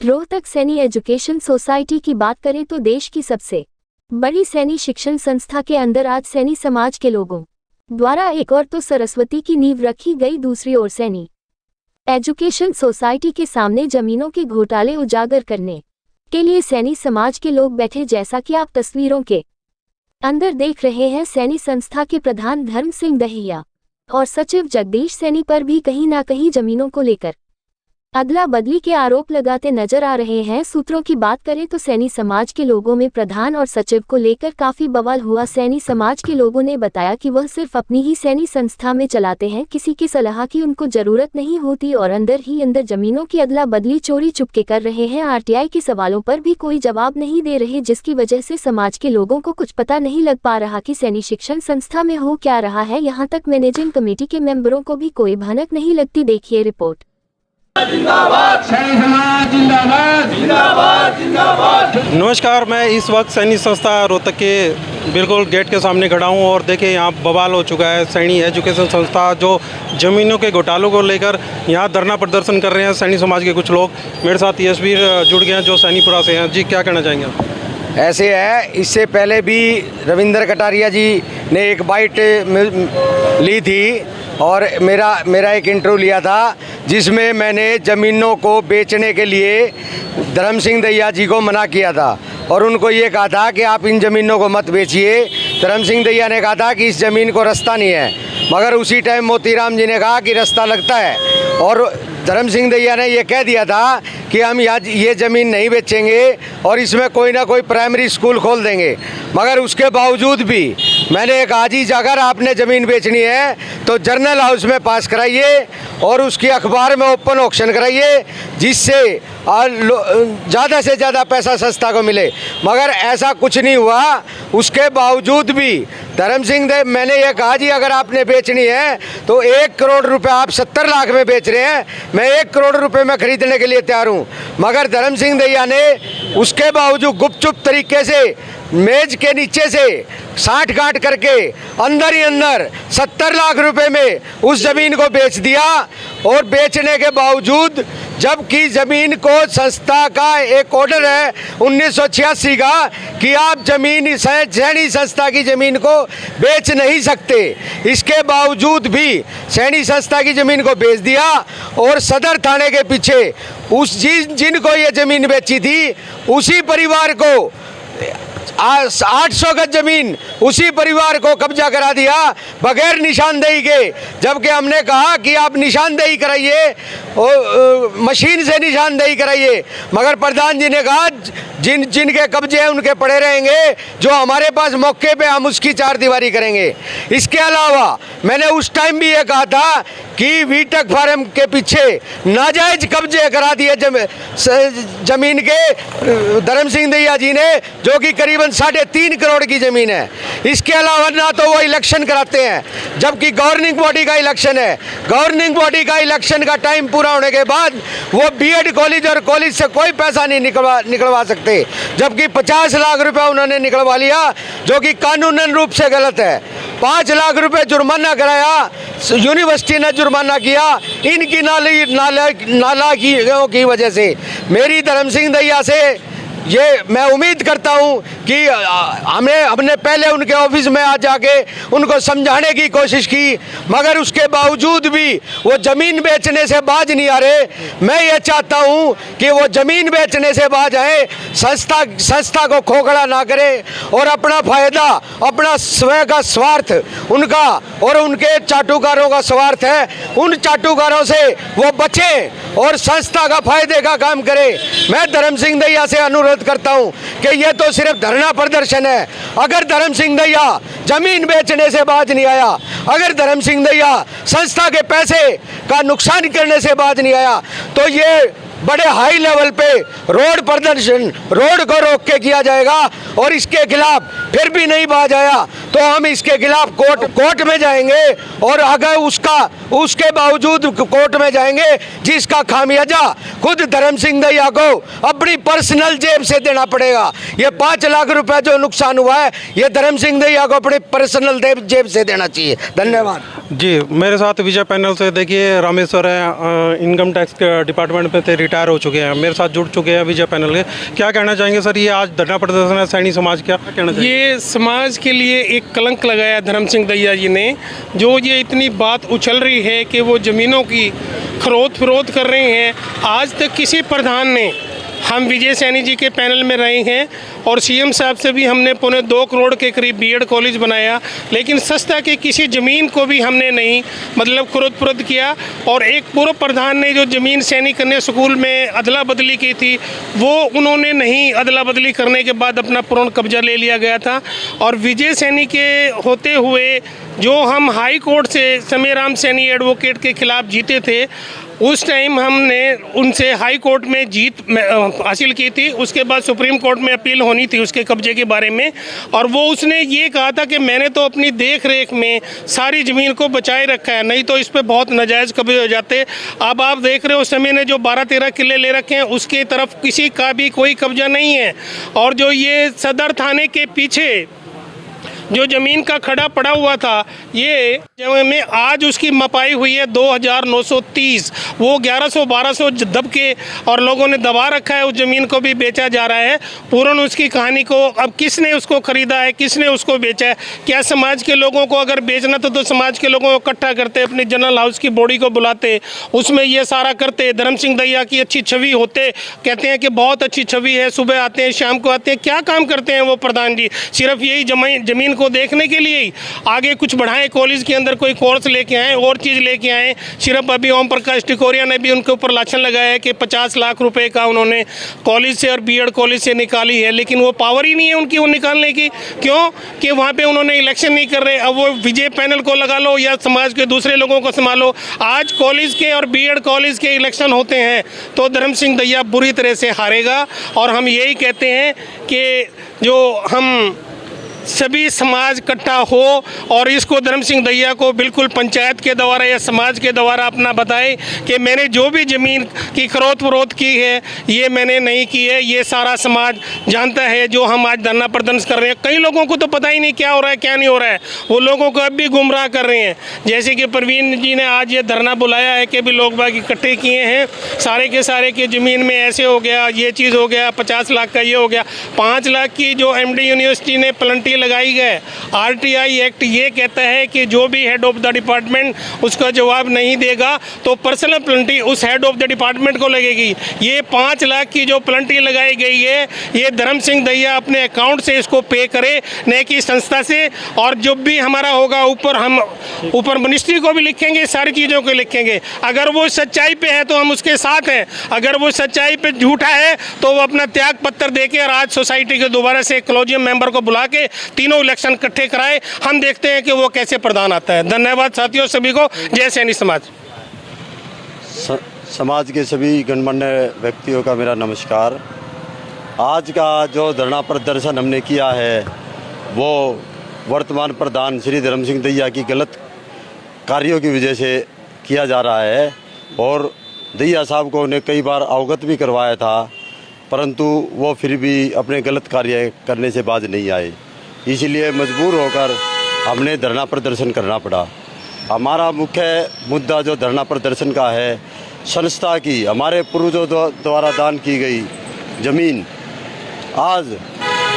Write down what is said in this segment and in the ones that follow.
Rohtak Saini education society की बात करें तो देश की सबसे बड़ी सैनी शिक्षण संस्था के अंदर आज सैनी समाज के लोगों द्वारा एक और तो सरस्वती की नींव रखी गई, दूसरी ओर सैनी एजुकेशन सोसाइटी के सामने जमीनों के घोटाले उजागर करने के लिए सैनी समाज के लोग बैठे, जैसा कि आप तस्वीरों के अंदर देख रहे हैं। सैनी संस्था के प्रधान धर्म सिंह दहिया और सचिव जगदीश सैनी पर भी कहीं ना कहीं जमीनों को लेकर अदला बदली के आरोप लगाते नजर आ रहे हैं। सूत्रों की बात करें तो सैनी समाज के लोगों में प्रधान और सचिव को लेकर काफी बवाल हुआ। सैनी समाज के लोगों ने बताया कि वह सिर्फ अपनी ही सैनी संस्था में चलाते हैं, किसी की सलाह की उनको जरूरत नहीं होती और अंदर ही अंदर जमीनों की अदला बदली चोरी चुपके कर रहे हैं। आरटीआई के सवालों पर भी कोई जवाब नहीं दे रहे, जिसकी वजह से समाज के लोगों को कुछ पता नहीं लग पा रहा कि सैनी शिक्षण संस्था में हो क्या रहा है। यहाँ तक मैनेजिंग कमेटी के मेंबरों को भी कोई भनक नहीं लगती। देखिए रिपोर्ट। नमस्कार, मैं इस वक्त सैनी संस्था रोहतक के बिल्कुल गेट के सामने खड़ा हूं और देखिए यहाँ बवाल हो चुका है। सैनी एजुकेशन संस्था जो ज़मीनों के घोटालों को लेकर यहाँ धरना प्रदर्शन कर रहे हैं। सैनी समाज के कुछ लोग मेरे साथ यशवीर जुड़ गए हैं जो सैनीपुरा से हैं। जी, क्या कहना चाहेंगे आप? ऐसे है, इससे पहले भी रविंद्र कटारिया जी ने एक बाइट ली थी और मेरा एक इंटरव्यू लिया था, जिसमें मैंने ज़मीनों को बेचने के लिए धर्म सिंह दहिया जी को मना किया था और उनको ये कहा था कि आप इन ज़मीनों को मत बेचिए। धर्म सिंह दहिया ने कहा था कि इस ज़मीन को रास्ता नहीं है, मगर उसी टाइम मोतीराम जी ने कहा कि रास्ता लगता है और धर्म सिंह दहिया ने ये कह दिया था कि हम ये ज़मीन नहीं बेचेंगे और इसमें कोई ना कोई प्राइमरी स्कूल खोल देंगे। मगर उसके बावजूद भी मैंने कहा जी, अगर आपने ज़मीन बेचनी है तो जर्नल हाउस में पास कराइए और उसकी अखबार में ओपन ऑक्शन कराइए, जिससे ज़्यादा से ज़्यादा पैसा संस्था को मिले। मगर ऐसा कुछ नहीं हुआ। उसके बावजूद भी धर्म सिंह दे मैंने ये कहा जी, अगर आपने बेचनी है तो 1 करोड़ रुपए, आप 70 लाख में बेच रहे हैं, मैं 1 करोड़ रुपए में खरीदने के लिए तैयार हूँ। मगर धर्म सिंह दहिया ने उसके बावजूद गुपचुप तरीके से मेज के नीचे से साठ गांठ करके अंदर ही अंदर 70 लाख रुपए में उस ज़मीन को बेच दिया। और बेचने के बावजूद, जबकि ज़मीन को संस्था का एक ऑर्डर है 1986 का कि आप ज़मीन सैनी संस्था की ज़मीन को बेच नहीं सकते, इसके बावजूद भी सैनी संस्था की ज़मीन को बेच दिया। और सदर थाने के पीछे उस जिनको ये ज़मीन बेची थी, उसी परिवार को 800 गज ज़मीन उसी परिवार को कब्जा करा दिया बगैर निशानदेही के। जबकि हमने कहा कि आप निशानदेही कराइए, मशीन से निशानदेही कराइए, मगर प्रधान जी ने कहा जिनके कब्जे हैं उनके पड़े रहेंगे, जो हमारे पास मौके पे हम उसकी चारदीवारी करेंगे। इसके अलावा मैंने उस टाइम भी ये कहा था कि वीटक फार्म के पीछे नाजायज कब्जे करा दिए जमीन के धर्म सिंह दहिया जी ने, जो कि करीबन 3.5 करोड़ की ज़मीन है। इसके अलावा ना तो वो इलेक्शन कराते हैं, जबकि गवर्निंग बॉडी का इलेक्शन है। गवर्निंग बॉडी का इलेक्शन का टाइम पूरा होने के बाद वो बीएड कॉलेज और कॉलेज से कोई पैसा नहीं निकलवा सकते, जबकि 50 लाख रुपए उन्होंने निकलवा लिया, जो कि कानूनन रूप से गलत है। 5 लाख रुपए जुर्माना कराया, यूनिवर्सिटी ने जुर्माना किया इनकी नालायकियों की वजह से। मेरी धर्म सिंह दहिया से ये मैं उम्मीद करता हूँ कि हमने पहले उनके ऑफिस में आ जाके उनको समझाने की कोशिश की, मगर उसके बावजूद भी वो ज़मीन बेचने से बाज नहीं आ रहे। मैं ये चाहता हूँ कि वो ज़मीन बेचने से बाज आए, संस्था को खोखला ना करे और अपना फ़ायदा, अपना स्वयं का स्वार्थ उनका और उनके चाटुकारों का स्वार्थ है, उन चाटुकारों से वो बचें और संस्था का फायदे का काम करे। मैं धर्म सिंह दहिया से अनुरोध करता हूं कि ये तो सिर्फ धरना प्रदर्शन है। अगर धर्म सिंह दहिया जमीन बेचने से बाज नहीं आया, अगर धर्म सिंह दहिया संस्था के पैसे का नुकसान करने से बाज नहीं आया, तो ये बड़े हाई लेवल पे रोड प्रदर्शन, रोड को रोक के किया जाएगा। और इसके खिलाफ फिर भी नहीं बाज आया तो हम इसके खिलाफ कोर्ट में जाएंगे। और अगर उसके बावजूद कोर्ट में जाएंगे जिसका खामियाजा खुद धर्म सिंह दैया को अपनी पर्सनल जेब से देना पड़ेगा। ये 5 लाख रुपए जो नुकसान हुआ है ये धर्म सिंह दैया को अपनी पर्सनल जेब से देना चाहिए। धन्यवाद जी। मेरे साथ विजय पैनल से देखिए रामेश्वर है, इनकम टैक्स के डिपार्टमेंट में से रिटायर हो चुके हैं, मेरे साथ जुड़ चुके हैं विजय पैनल के। क्या कहना चाहेंगे सर, ये आज धरना प्रदर्शन है सैनी समाज, क्या कहना चाहिए? ये समाज के लिए एक कलंक लगाया धर्म सिंह दैया जी ने, जो ये इतनी बात उछल रही है कि वो ज़मीनों की खरीद फरोख्त कर रहे हैं। आज तक किसी प्रधान ने, हम विजय सैनी जी के पैनल में रहे हैं और सीएम साहब से भी हमने 2.25 करोड़ के करीब बीएड कॉलेज बनाया, लेकिन सस्ता के किसी ज़मीन को भी हमने नहीं मतलब खरीद फरोख्त किया। और एक पूर्व प्रधान ने जो ज़मीन सैनिक कन्या स्कूल में अदला बदली की थी वो उन्होंने नहीं, अदला बदली करने के बाद अपना पूर्ण कब्जा ले लिया गया था। और विजय सैनी के होते हुए जो हम हाई कोर्ट से समीराम सैनी एडवोकेट के खिलाफ जीते थे, उस टाइम हमने उनसे हाई कोर्ट में जीत हासिल की थी। उसके बाद सुप्रीम कोर्ट में अपील होनी थी उसके कब्जे के बारे में, और वो उसने ये कहा था कि मैंने तो अपनी देख रेख में सारी ज़मीन को बचाए रखा है, नहीं तो इस पे बहुत नाजायज़ कब्जे हो जाते। अब आप देख रहे हो उस समय ने जो 12-13 किले ले रखे हैं उसकी तरफ किसी का भी कोई कब्जा नहीं है। और जो ये सदर थाने के पीछे जो ज़मीन का खड़ा पड़ा हुआ था, ये में आज उसकी मपाई हुई है 2930, वो 1100-1200 दब के और लोगों ने दबा रखा है, उस ज़मीन को भी बेचा जा रहा है। पूर्ण उसकी कहानी को अब किसने उसको ख़रीदा है, किसने उसको बेचा है, क्या समाज के लोगों को अगर बेचना था तो समाज के लोगों को इकट्ठा करते, अपनी जनरल हाउस की बॉडी को बुलाते, उसमें ये सारा करते। धर्म सिंह दैया की अच्छी छवि होते, कहते हैं कि बहुत अच्छी छवि है, सुबह आते हैं शाम को आते हैं, क्या काम करते हैं वो प्रधान जी? सिर्फ यही ज़मीन को देखने के लिए ही आगे कुछ बढ़ाएं, कॉलेज के अंदर कोई कोर्स लेके आए, और चीज़ लेके आए। सिर्फ अभी ओम प्रकाश टिकोरिया ने भी उनके ऊपर लाछन लगाया है कि 50 लाख रुपए का उन्होंने कॉलेज से और बीएड कॉलेज से निकाली है, लेकिन वो पावर ही नहीं है उनकी वो निकालने की। क्यों कि वहाँ पे उन्होंने इलेक्शन नहीं कर रहे। अब वो विजय पैनल को लगा लो या समाज के दूसरे लोगों को संभालो। आज कॉलेज के और बीएड कॉलेज के इलेक्शन होते हैं तो धर्म सिंह दैया बुरी तरह से हारेगा। और हम यही कहते हैं कि जो हम सभी समाज इकट्ठा हो और इसको धर्म सिंह दैया को बिल्कुल पंचायत के द्वारा या समाज के द्वारा अपना बताए कि मैंने जो भी ज़मीन की खरीद फरोख्त की है ये मैंने नहीं की है, ये सारा समाज जानता है। जो हम आज धरना प्रदर्शन कर रहे हैं, कई लोगों को तो पता ही नहीं क्या हो रहा है क्या नहीं हो रहा है, वो लोगों को अब भी गुमराह कर रहे हैं। जैसे कि प्रवीण जी ने आज ये धरना बुलाया है कि भी लोग बाग इकट्ठे किए हैं, सारे के सारे की ज़मीन में ऐसे हो गया, ये चीज़ हो गया, 50 लाख का ये हो गया। 5 लाख की जो MD यूनिवर्सिटी ने प्लंटी लगाई गए, RTI एक्ट ये कहता है कि जो भी हेड ऑफ द डिपार्टमेंट उसका जवाब नहीं देगा तो पर्सनल प्लंटी उस हेड ऑफ द डिपार्टमेंट को लगेगी। ये 5 लाख की जो प्लंटी लगाई गई है ये धर्म सिंह दैया अपने अकाउंट से इसको पे करे, न कि संस्था से। और जो भी हमारा होगा हम ऊपर मिनिस्ट्री को भी लिखेंगे, सारी चीज़ों को लिखेंगे। अगर वो सच्चाई पे है तो हम उसके साथ हैं, अगर वो सच्चाई पे झूठा है तो वो अपना त्याग पत्र देके और आज सोसाइटी के दोबारा से कॉलेजियम मेंबर को बुला के तीनों इलेक्शन इकट्ठे कराए। हम देखते हैं कि वो कैसे प्रधान आता है। धन्यवाद साथियों सभी को। जय सैनी समाज। समाज के सभी गणमान्य व्यक्तियों का मेरा नमस्कार। आज का जो धरना प्रदर्शन हमने किया है वो वर्तमान प्रधान श्री धर्म सिंह दैया की गलत कार्यों की वजह से किया जा रहा है। और दैया साहब को उन्हें कई बार अवगत भी करवाया था, परंतु वो फिर भी अपने गलत कार्य करने से बाज नहीं आए, इसलिए मजबूर होकर हमने धरना प्रदर्शन करना पड़ा। हमारा मुख्य मुद्दा जो धरना प्रदर्शन का है, संस्था की हमारे पूर्वजों द्वारा दान की गई ज़मीन आज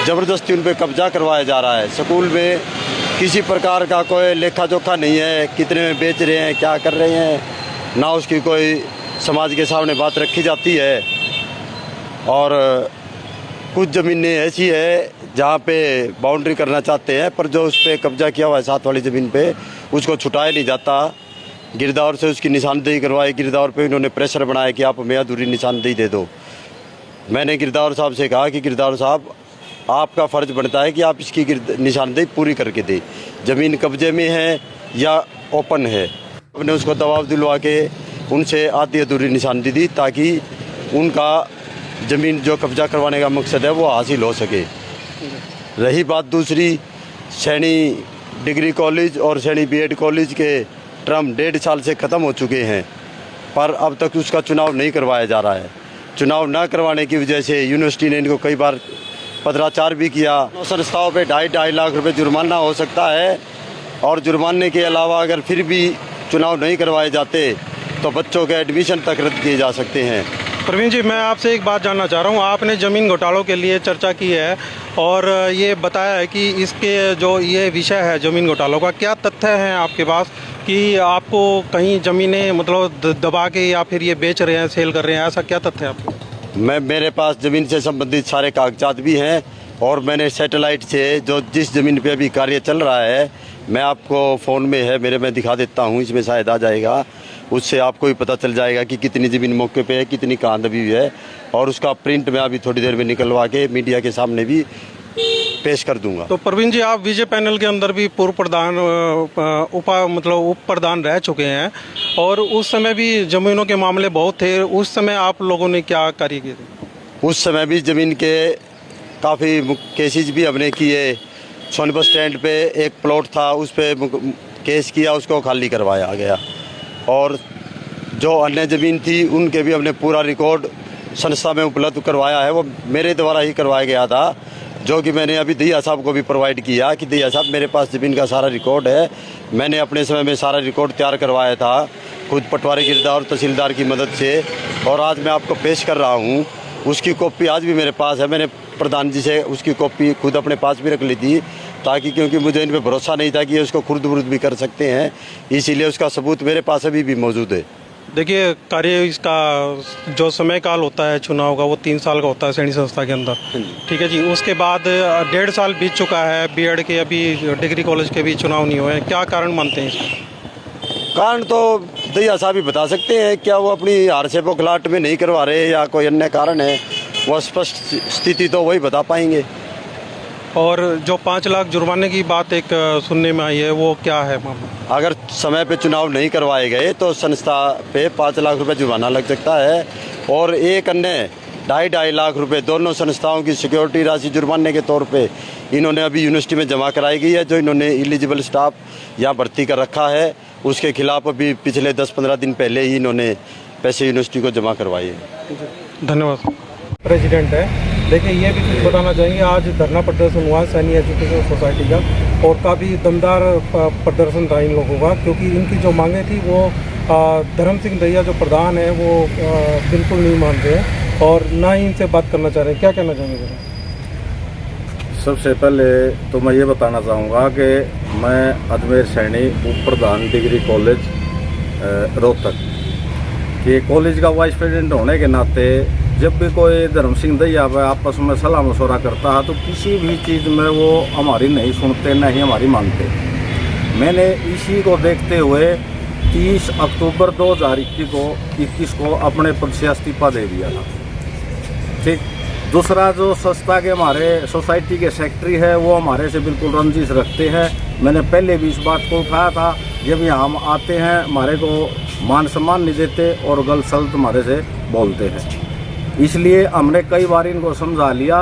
ज़बरदस्ती उन पर कब्जा करवाया जा रहा है। स्कूल में किसी प्रकार का कोई लेखा जोखा नहीं है, कितने में बेच रहे हैं, क्या कर रहे हैं, ना उसकी कोई समाज के सामने बात रखी जाती है। और कुछ ज़मीनें ऐसी है जहाँ पे बाउंड्री करना चाहते हैं पर जो उस पर कब्जा किया हुआ है साथ वाली ज़मीन पे उसको छुटाया नहीं जाता। गिरदावर से उसकी निशानदेही करवाई, गिरदावर पे इन्होंने प्रेशर बनाया कि आप हमें अधूरी निशानदेही दे दो। मैंने गिरदावर साहब से कहा कि गिरदावर साहब आपका फ़र्ज़ बनता है कि आप इसकी निशानदेही पूरी करके दें, ज़मीन कब्जे में है या ओपन है। हमने उसको दबाव दिलवा के उनसे आधी अधूरी निशानदेही दी ताकि उनका ज़मीन जो कब्जा करवाने का मकसद है वो हासिल हो सके। रही बात दूसरी सैनी डिग्री कॉलेज और सैनी बीएड कॉलेज के टर्म 1.5 साल से ख़त्म हो चुके हैं, पर अब तक उसका चुनाव नहीं करवाया जा रहा है। चुनाव न करवाने की वजह से यूनिवर्सिटी ने इनको कई बार पत्राचार भी किया। संस्थाओं पे 2.5 लाख रुपए जुर्माना हो सकता है, और जुर्माने के अलावा अगर फिर भी चुनाव नहीं करवाए जाते तो बच्चों के एडमिशन तक रद्द किए जा सकते हैं। प्रवीण जी, मैं आपसे एक बात जानना चाह रहा हूँ। आपने ज़मीन घोटालों के लिए चर्चा की है और ये बताया है कि इसके जो ये विषय है ज़मीन घोटालों का, क्या तथ्य हैं आपके पास कि आपको कहीं ज़मीनें मतलब दबा के या फिर ये बेच रहे हैं, सेल कर रहे हैं, ऐसा क्या तथ्य है आपके? मेरे पास ज़मीन से संबंधित सारे कागजात भी हैं, और मैंने सैटेलाइट से जो जिस ज़मीन पे अभी कार्य चल रहा है, मैं आपको फ़ोन में है मेरे, मैं दिखा देता हूँ, इसमें शायद आ जाएगा, उससे आपको भी पता चल जाएगा कि कितनी ज़मीन मौके पे है, कितनी कहाँ दबी हुई है, और उसका प्रिंट मैं अभी थोड़ी देर में निकलवा के मीडिया के सामने भी पेश कर दूंगा। तो प्रवीण जी, आप विजय पैनल के अंदर भी पूर्व प्रधान उप प्रधान रह चुके हैं, और उस समय भी ज़मीनों के मामले बहुत थे। उस समय आप लोगों ने क्या कार्य किए थे? उस समय भी ज़मीन के काफ़ी केसेज भी हमने किए। सोनीपत स्टैंड पे एक प्लॉट था, उस पर केस किया, उसको खाली करवाया गया, और जो अन्य ज़मीन थी उनके भी हमने पूरा रिकॉर्ड संस्था में उपलब्ध करवाया है। वो मेरे द्वारा ही करवाया गया था, जो कि मैंने अभी दहिया साहब को भी प्रोवाइड किया कि दहिया साहब, मेरे पास ज़मीन का सारा रिकॉर्ड है, मैंने अपने समय में सारा रिकॉर्ड तैयार करवाया था खुद पटवारी गिरदार और तहसीलदार की मदद से, और आज मैं आपको पेश कर रहा हूँ। उसकी कॉपी आज भी मेरे पास है। मैंने प्रधान जी से उसकी कॉपी खुद अपने पास भी रख ली थी, ताकि क्योंकि मुझे इन पर भरोसा नहीं था कि ये उसको खुर्द बुर्द भी कर सकते हैं, इसीलिए उसका सबूत मेरे पास अभी भी मौजूद है। देखिए, कार्य इसका जो समय काल होता है चुनाव का, वो 3 साल का होता है सैनी संस्था के अंदर, ठीक है जी। उसके बाद 1.5 साल बीत चुका है, बीएड के अभी डिग्री कॉलेज के भी चुनाव नहीं हुए। क्या कारण मानते हैं इसका? कारण तो दहिया साहब ही बता सकते हैं, क्या वो अपनी हार से बौखलाहट में नहीं करवा रहे या कोई अन्य कारण है, वो स्पष्ट स्थिति तो वही बता पाएंगे। और जो 5 लाख जुर्माने की बात एक सुनने में आई है, वो क्या है मामला? अगर समय पे चुनाव नहीं करवाए गए तो संस्था पे 5 लाख रुपए जुर्माना लग सकता है, और एक अन्य 2.5 लाख रुपए दोनों संस्थाओं की सिक्योरिटी राशि जुर्माने के तौर पे इन्होंने अभी यूनिवर्सिटी में जमा कराई गई है। जो इन्होंने एलिजिबल स्टाफ यहाँ भर्ती कर रखा है, उसके खिलाफ अभी पिछले 10-15 दिन पहले ही इन्होंने पैसे यूनिवर्सिटी को जमा करवाए हैं। धन्यवाद। प्रेसिडेंट है, देखिए ये भी कुछ बताना चाहेंगे। आज धरना प्रदर्शन हुआ सैनी एजुकेशन सोसाइटी का, और काफ़ी दमदार प्रदर्शन था इन लोगों का, क्योंकि इनकी जो मांगे थी वो धर्म सिंह दहिया जो प्रधान है वो बिल्कुल नहीं मान रहे हैं, और ना ही इनसे बात करना चाह रहे हैं। क्या कहना चाहेंगे? सबसे पहले तो मैं ये बताना चाहूँगा कि मैं अजमेर सैनी उप प्रधान डिग्री कॉलेज रोहतक के कॉलेज का वाइस प्रेसिडेंट होने के नाते, जब भी कोई धर्म सिंह दहिया आपस में सलाह मशवरा करता है तो किसी भी चीज़ में वो हमारी नहीं सुनते, न ही हमारी मानते। मैंने इसी को देखते हुए 30 अक्टूबर 2021 को अपने पद से इस्तीफा दे दिया था। ठीक। दूसरा, जो संस्था के हमारे सोसाइटी के सेक्रेटरी है वो हमारे से बिल्कुल रंजिश रखते हैं। मैंने पहले भी इस बात को उठाया था, जब यहाँ हम आते हैं हमारे को मान सम्मान नहीं देते और गलत सलत हमारे से बोलते हैं। इसलिए हमने कई बार इनको समझा लिया।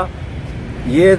ये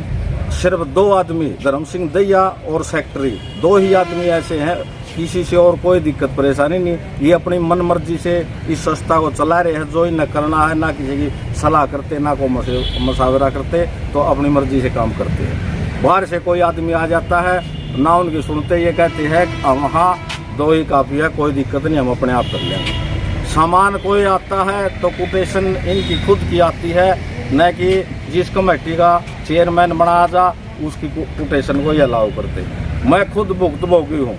सिर्फ 2 आदमी, धर्म सिंह दहिया और सेक्रेटरी, 2 ही आदमी ऐसे हैं, किसी से और कोई दिक्कत परेशानी नहीं। ये अपनी मन मर्जी से इस संस्था को चला रहे हैं। जो इन्हें करना है, ना किसी की सलाह करते, ना को मशवरा करते, तो अपनी मर्जी से काम करते हैं। बाहर से कोई आदमी आ जाता है, ना उनकी सुनते, ये कहते हैं हम हाँ 2 ही काफ़ी है, कोई दिक्कत नहीं, हम अपने आप कर लेंगे। सामान कोई आता है तो कोटेशन इनकी खुद की आती है, न कि जिस कमेटी का चेयरमैन बना जा उसकी कोटेशन को ही अलाउ करते। मैं खुद भुक्तभोगी हूँ।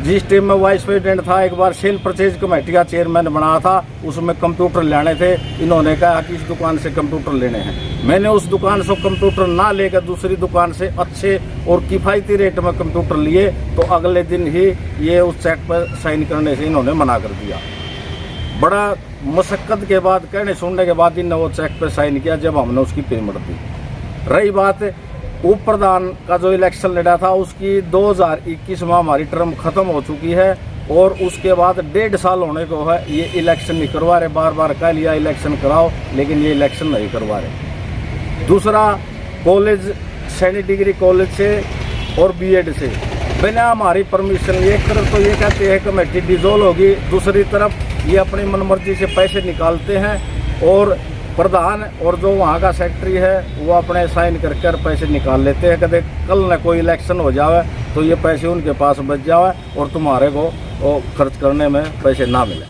जिस टाइम में वाइस प्रेसिडेंट था, एक बार सेल परचेज कमेटी का चेयरमैन बना था, उसमें कंप्यूटर लेने थे। इन्होंने कहा कि इस दुकान से कंप्यूटर लेने हैं। मैंने उस दुकान से कंप्यूटर ना लेकर दूसरी दुकान से अच्छे और किफ़ायती रेट में कंप्यूटर लिए, तो अगले दिन ही ये उस चेक पर साइन करने से इन्होंने मना कर दिया। बड़ा मशक्क़त के बाद, कहने सुनने के बाद इन्होंने वो चेक पर साइन किया, जब हमने उसकी पेमेंट दी। रही बात उप प्रधान का जो इलेक्शन लड़ा था, उसकी 2021 में हमारी टर्म ख़त्म हो चुकी है, और उसके बाद 1.5 साल होने को है। ये इलेक्शन नहीं करवा रहे, बार बार कह लिया इलेक्शन कराओ, लेकिन ये इलेक्शन नहीं करवा रहे। दूसरा, कॉलेज सैनी डिग्री कॉलेज से और बीएड से बिना हमारी परमिशन, एक तरफ तो ये कहते हैं कमेटी डिसॉल्व होगी, दूसरी तरफ ये अपनी मनमर्जी से पैसे निकालते हैं और प्रधान और जो वहाँ का सेक्रेटरी है वो अपने साइन करके पैसे निकाल लेते हैं। कदे कल न कोई इलेक्शन हो जावे तो ये पैसे उनके पास बच जावे और तुम्हारे को खर्च करने में पैसे ना मिले।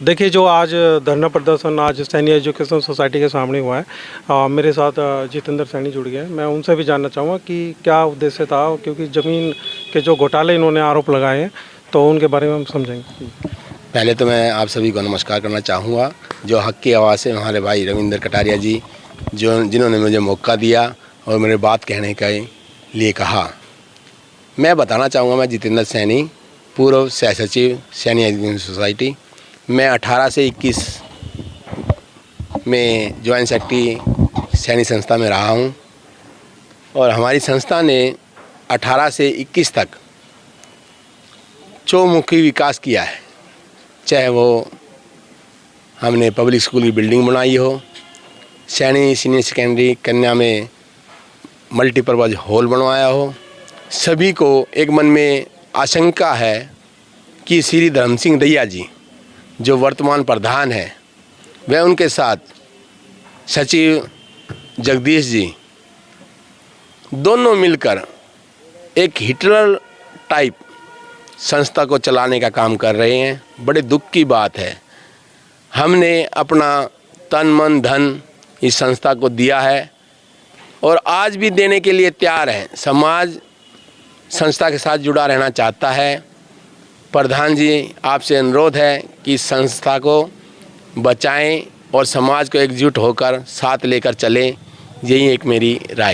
देखिए, जो आज धरना प्रदर्शन आज सैनी एजुकेशन सोसाइटी के सामने हुआ है, मेरे साथ जितेंद्र सैनी जुड़ गए हैं। मैं उनसे भी जानना चाहूँगा कि क्या उद्देश्य था, क्योंकि ज़मीन के जो घोटाले इन्होंने आरोप लगाए हैं तो उनके बारे में हम समझेंगे। पहले तो मैं आप सभी को नमस्कार करना चाहूँगा। जो हक की आवाज़ से हमारे भाई रविंद्र कटारिया जी जिन्होंने मुझे मौका दिया और मेरे बात कहने के लिए कहा। मैं बताना चाहूँगा, मैं जितेंद्र सैनी, पूर्व सह सचिव सैनी एजुकेशन सोसाइटी। मैं 18 से 21 में ज्वाइंट सेक्रेटरी सैनी संस्था में रहा हूँ और हमारी संस्था ने 18 से 21 तक चौमुखी विकास किया है। चाहे वो हमने पब्लिक स्कूल की बिल्डिंग बनाई हो, सैनी सीनियर सेकेंडरी कन्या में मल्टीपर्पज़ हॉल बनवाया हो। सभी को एक मन में आशंका है कि श्री धर्म सिंह दैया जी जो वर्तमान प्रधान है, वह उनके साथ सचिव जगदीश जी दोनों मिलकर एक हिटलर टाइप संस्था को चलाने का काम कर रहे हैं। बड़े दुख की बात है। हमने अपना तन मन धन इस संस्था को दिया है और आज भी देने के लिए तैयार है। समाज संस्था के साथ जुड़ा रहना चाहता है। प्रधान जी, आपसे अनुरोध है कि इस संस्था को बचाएं और समाज को एकजुट होकर साथ लेकर चलें। यही एक मेरी राय।